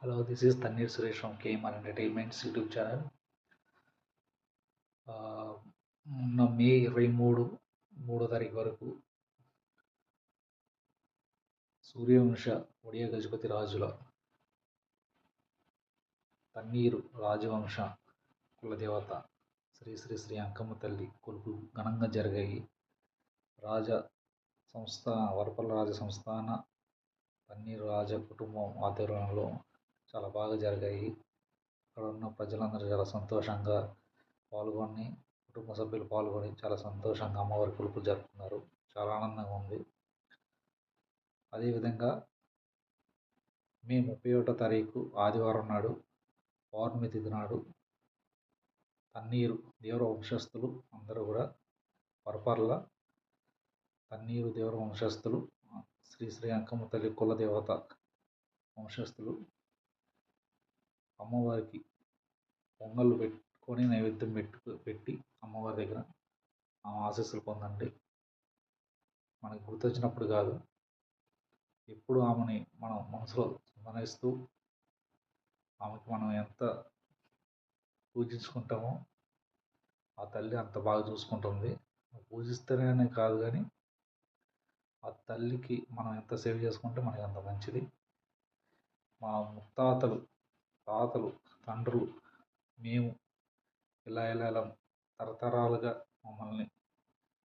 Hello, this is Tanir Suresh from KMR Entertainment's YouTube channel. మొన్న మే 23 మూడో తారీఖు వరకు సూర్యవంశ ఒడియా గజపతి రాజుల తన్నీరు రాజవంశ కులదేవత శ్రీ శ్రీ శ్రీ అంకమ్మ తల్లి కొలుపులు ఘనంగా జరిగాయి. వరపల్ల రాజ సంస్థాన తన్నీరు రాజ కుటుంబం ఆధ్వర్యంలో చాలా బాగా జరిగాయి. అక్కడ ఉన్న ప్రజలందరూ చాలా సంతోషంగా పాల్గొని, కుటుంబ సభ్యులు పాల్గొని చాలా సంతోషంగా అమ్మవారి కొలుపులు జరుపుకున్నారు. చాలా ఆనందంగా ఉంది. అదేవిధంగా మే 31వ తారీఖు ఆదివారం నాడు పౌర్ణమి తిథి నాడు తన్నీరు దేవర వంశస్థులు అందరూ కూడా వరపర్ల తన్నీరు దేవర వంశస్థులు శ్రీ శ్రీ అంకమ్మ తల్లి కులదేవత వంశస్థులు అమ్మవారికి పొంగళ్ళు పెట్టుకొని నైవేద్యం పెట్టి అమ్మవారి దగ్గర ఆమె ఆశీస్సులు పొందండి. మనకి గుర్తొచ్చినప్పుడు కాదు, ఎప్పుడు ఆమెని మనం మనసులో స్మరిస్తూ ఆమెకి మనం ఎంత పూజించుకుంటామో ఆ తల్లి అంత బాగా చూసుకుంటుంది. పూజిస్తేనే కాదు కానీ ఆ తల్లికి మనం ఎంత సేవ చేసుకుంటే మనకి అంత మంచిది. మా ముత్తాతలు, తాతలు, తండ్రులు, మేము ఇలా తరతరాలుగా మమ్మల్ని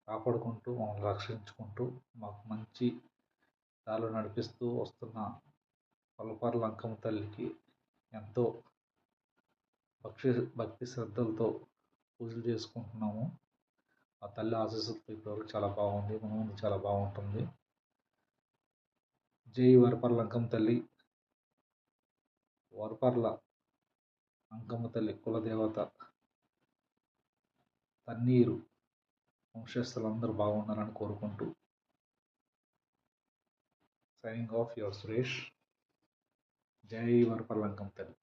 కాపాడుకుంటూ, మమ్మల్ని రక్షించుకుంటూ, మాకు మంచి దారిలో నడిపిస్తూ వస్తున్న వరపర్ల అంకమ్మ తల్లికి ఎంతో భక్తి శ్రద్ధలతో పూజలు చేసుకుంటున్నాము. ఆ తల్లి ఆశీస్సులతో ఇప్పటివరకు చాలా బాగుంది, ముందు చాలా బాగుంటుంది. జై వరపర్ల అంకమ్మ తల్లి. వరపర్ల అంకమ్మ తల్లి కులదేవత తన్నీరు వంశస్థులందరూ బాగుండాలని కోరుకుంటూ సైనింగ్ ఆఫ్ యువర్ సురేష్. జై వరపర్ల అంకమ్మ తల్లి.